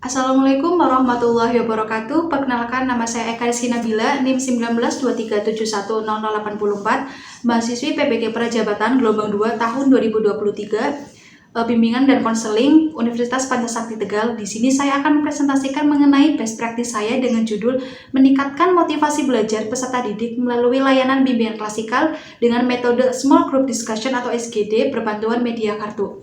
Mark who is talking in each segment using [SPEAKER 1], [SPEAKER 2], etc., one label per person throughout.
[SPEAKER 1] Assalamualaikum warahmatullahi wabarakatuh. Perkenalkan, nama saya Eka Rizky Nabila, NIM 1923710084, mahasiswi PBG Prajabatan Gelombang 2 tahun 2023, bimbingan dan konseling Universitas Pancasakti Tegal. Di sini saya akan mempresentasikan mengenai best practice saya dengan judul meningkatkan motivasi belajar peserta didik melalui layanan bimbingan klasikal dengan metode Small Group Discussion atau SGD berbantuan media kartu.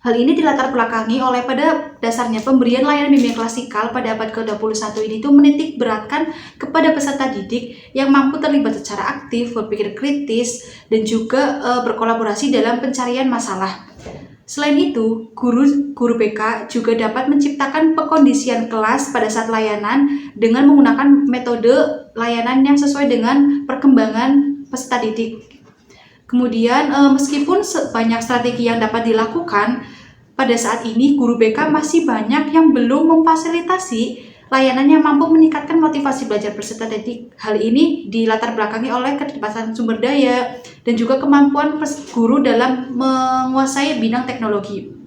[SPEAKER 1] Hal ini dilatar belakangi oleh pada dasarnya pemberian layanan bimbingan klasikal pada abad ke-21 ini menitik beratkan kepada peserta didik yang mampu terlibat secara aktif, berpikir kritis, dan juga berkolaborasi dalam pencarian masalah. Selain itu, guru BK juga dapat menciptakan pekondisian kelas pada saat layanan dengan menggunakan metode layanan yang sesuai dengan perkembangan peserta didik. Kemudian, meskipun banyak strategi yang dapat dilakukan, pada saat ini guru BK masih banyak yang belum memfasilitasi layanan yang mampu meningkatkan motivasi belajar peserta didik. Hal ini dilatar belakangi oleh keterbatasan sumber daya dan juga kemampuan guru dalam menguasai bidang teknologi.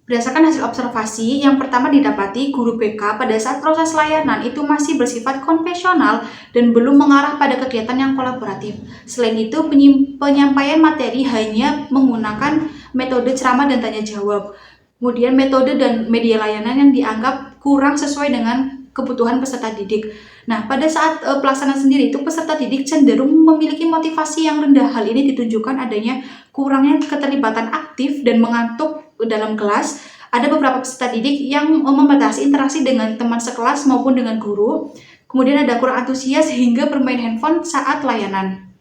[SPEAKER 1] Berdasarkan hasil observasi, yang pertama didapati guru BK pada saat proses layanan itu masih bersifat konvensional dan belum mengarah pada kegiatan yang kolaboratif. Selain itu, penyampaian materi hanya menggunakan metode ceramah dan tanya jawab. Kemudian metode dan media layanan yang dianggap kurang sesuai dengan kebutuhan peserta didik. Nah, pada saat pelaksanaan sendiri itu peserta didik cenderung memiliki motivasi yang rendah. Hal ini ditunjukkan adanya kurangnya keterlibatan aktif dan mengantuk dalam kelas. Ada beberapa peserta didik yang membatasi interaksi dengan teman sekelas maupun dengan guru. Kemudian ada kurang antusias hingga bermain handphone saat layanan.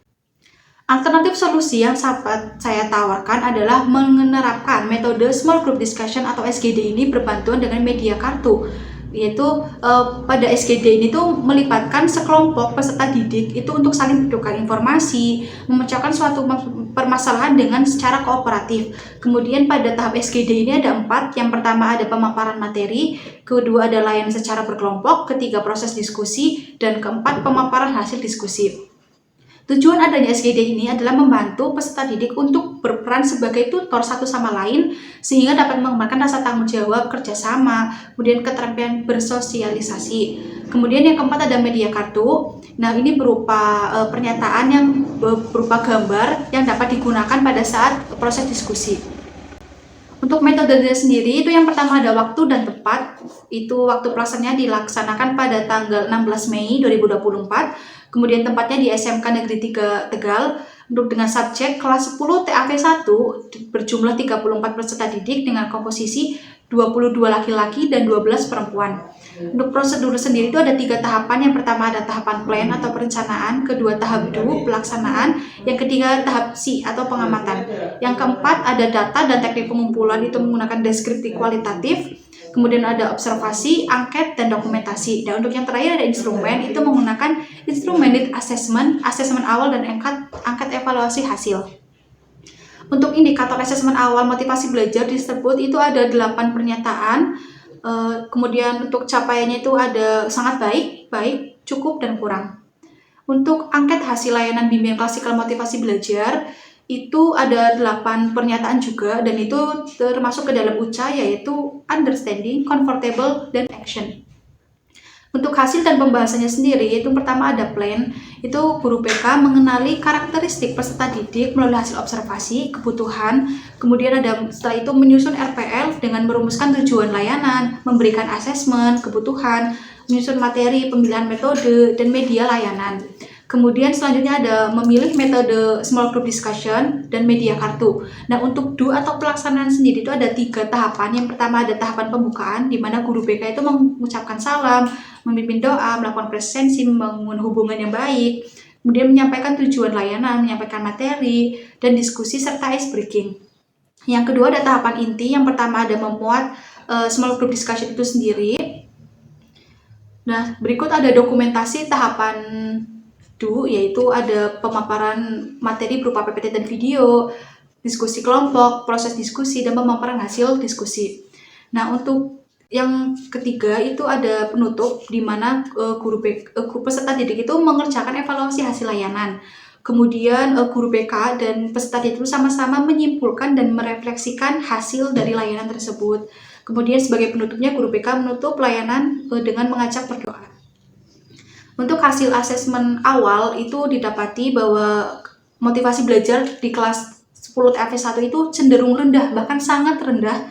[SPEAKER 1] Alternatif solusi yang saya tawarkan adalah menerapkan metode Small Group Discussion atau SGD ini berbantuan dengan media kartu. Yaitu pada SGD ini melibatkan sekelompok peserta didik itu untuk saling bertukar informasi, memecahkan suatu permasalahan dengan secara kooperatif. Kemudian pada tahap SGD ini ada 4. Yang pertama ada pemaparan materi, kedua ada layanan secara berkelompok, ketiga proses diskusi, dan keempat pemaparan hasil diskusi. Tujuan adanya SGD ini adalah membantu peserta didik untuk berperan sebagai tutor satu sama lain sehingga dapat mengembangkan rasa tanggung jawab, kerjasama, kemudian keterampilan bersosialisasi. Kemudian yang keempat ada media kartu. Nah, ini berupa pernyataan yang berupa gambar yang dapat digunakan pada saat proses diskusi. Untuk metodenya sendiri itu yang pertama ada waktu dan tempat. Itu waktu pelaksanaannya dilaksanakan pada tanggal 16 Mei 2024. Kemudian tempatnya di SMK Negeri 3 Tegal. Untuk dengan subjek kelas 10 TAP 1 berjumlah 34 peserta didik dengan komposisi 22 laki-laki dan 12 perempuan. Untuk prosedur sendiri itu ada 3 tahapan. Yang pertama ada tahapan plan atau perencanaan, kedua tahap do pelaksanaan, yang ketiga tahap C atau pengamatan. Yang keempat ada data dan teknik pengumpulan itu menggunakan deskripsi kualitatif. Kemudian ada observasi, angket, dan dokumentasi. Dan untuk yang terakhir ada instrumen, itu menggunakan instrumen lead assessment, asesmen awal, dan angket evaluasi hasil. Untuk indikator asesmen awal motivasi belajar disebut itu ada 8 pernyataan. Kemudian untuk capaiannya itu ada sangat baik, cukup, dan kurang. Untuk angket hasil layanan bimbingan klasikal motivasi belajar, itu ada 8 pernyataan juga, dan itu termasuk ke dalam UCA, yaitu understanding, comfortable, dan action. Untuk hasil dan pembahasannya sendiri, itu pertama ada plan, itu guru BK mengenali karakteristik peserta didik melalui hasil observasi, kebutuhan, kemudian ada setelah itu menyusun RPL dengan merumuskan tujuan layanan, memberikan asesmen, kebutuhan, menyusun materi, pemilihan metode, dan media layanan. Kemudian selanjutnya ada memilih metode small group discussion dan media kartu. Nah, untuk do atau pelaksanaan sendiri itu ada 3 tahapan. Yang pertama ada tahapan pembukaan, di mana guru BK itu mengucapkan salam, memimpin doa, melakukan presensi, membangun hubungan yang baik, kemudian menyampaikan tujuan layanan, menyampaikan materi, dan diskusi serta ice breaking. Yang kedua ada tahapan inti. Yang pertama ada memuat small group discussion itu sendiri. Nah, berikut ada dokumentasi tahapan do, yaitu ada pemaparan materi berupa PPT dan video, diskusi kelompok, proses diskusi, dan pemaparan hasil diskusi. Nah, untuk yang ketiga itu ada penutup, di mana guru peserta didik itu mengerjakan evaluasi hasil layanan. Kemudian guru BK dan peserta didik itu sama-sama menyimpulkan dan merefleksikan hasil dari layanan tersebut. Kemudian sebagai penutupnya, guru BK menutup layanan dengan mengajak berdoa. Untuk hasil asesmen awal itu didapati bahwa motivasi belajar di kelas 10 TFS 1 itu cenderung rendah, bahkan sangat rendah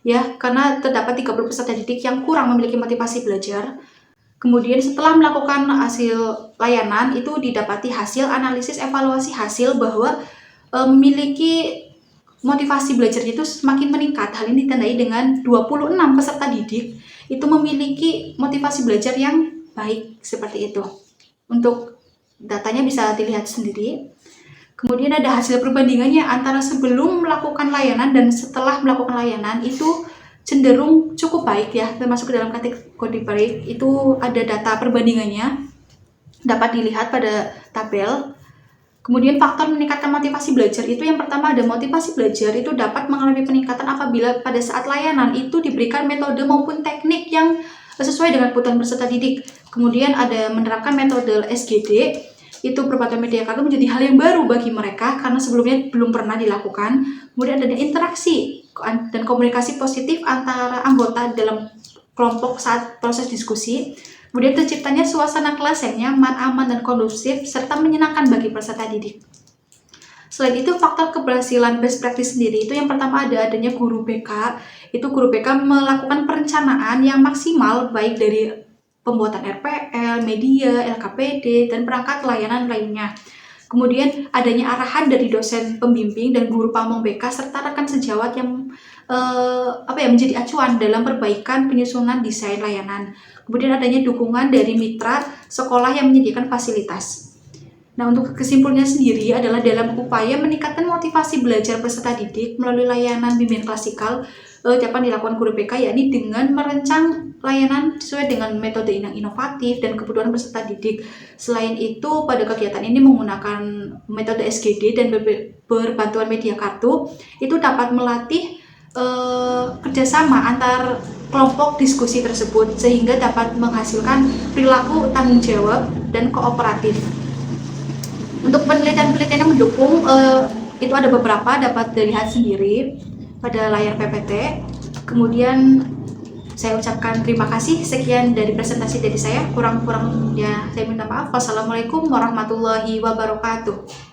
[SPEAKER 1] ya, karena terdapat 30 peserta didik yang kurang memiliki motivasi belajar. Kemudian setelah melakukan hasil layanan itu didapati hasil analisis evaluasi hasil bahwa memiliki motivasi belajar itu semakin meningkat. Hal ini ditandai dengan 26 peserta didik itu memiliki motivasi belajar yang baik seperti itu. Untuk datanya bisa dilihat sendiri. Kemudian ada hasil perbandingannya antara sebelum melakukan layanan dan setelah melakukan layanan itu cenderung cukup baik ya, termasuk dalam kategori baik. Itu ada data perbandingannya dapat dilihat pada tabel. Kemudian faktor meningkatkan motivasi belajar itu yang pertama ada motivasi belajar itu dapat mengalami peningkatan apabila pada saat layanan itu diberikan metode maupun teknik yang sesuai dengan kebutuhan peserta didik. Kemudian ada menerapkan metode SGD, itu berbantuan media kartu menjadi hal yang baru bagi mereka karena sebelumnya belum pernah dilakukan. Kemudian ada interaksi dan komunikasi positif antara anggota dalam kelompok saat proses diskusi. Kemudian terciptanya suasana kelas yang nyaman, aman, dan kondusif serta menyenangkan bagi peserta didik. Selain itu, faktor keberhasilan best practice sendiri itu yang pertama ada adanya guru BK. Itu guru BK melakukan perencanaan yang maksimal baik dari pembuatan RPL, media, LKPD, dan perangkat layanan lainnya. Kemudian adanya arahan dari dosen pembimbing dan guru pamong BK serta rekan sejawat yang menjadi acuan dalam perbaikan penyusunan desain layanan. Kemudian adanya dukungan dari mitra sekolah yang menyediakan fasilitas. Nah, untuk kesimpulannya sendiri adalah dalam upaya meningkatkan motivasi belajar peserta didik melalui layanan bimbingan klasikal dapat dilakukan guru BK, yakni dengan merancang layanan sesuai dengan metode yang inovatif dan kebutuhan peserta didik. Selain itu, pada kegiatan ini menggunakan metode SGD dan berbantuan media kartu, itu dapat melatih kerjasama antar kelompok diskusi tersebut sehingga dapat menghasilkan perilaku tanggung jawab dan kooperatif. Untuk penelitian-penelitian yang mendukung itu ada beberapa dapat dilihat sendiri pada layar PPT. Kemudian saya ucapkan terima kasih. Sekian dari presentasi dari saya. Kurang-kurangnya saya minta maaf. Wassalamualaikum warahmatullahi wabarakatuh.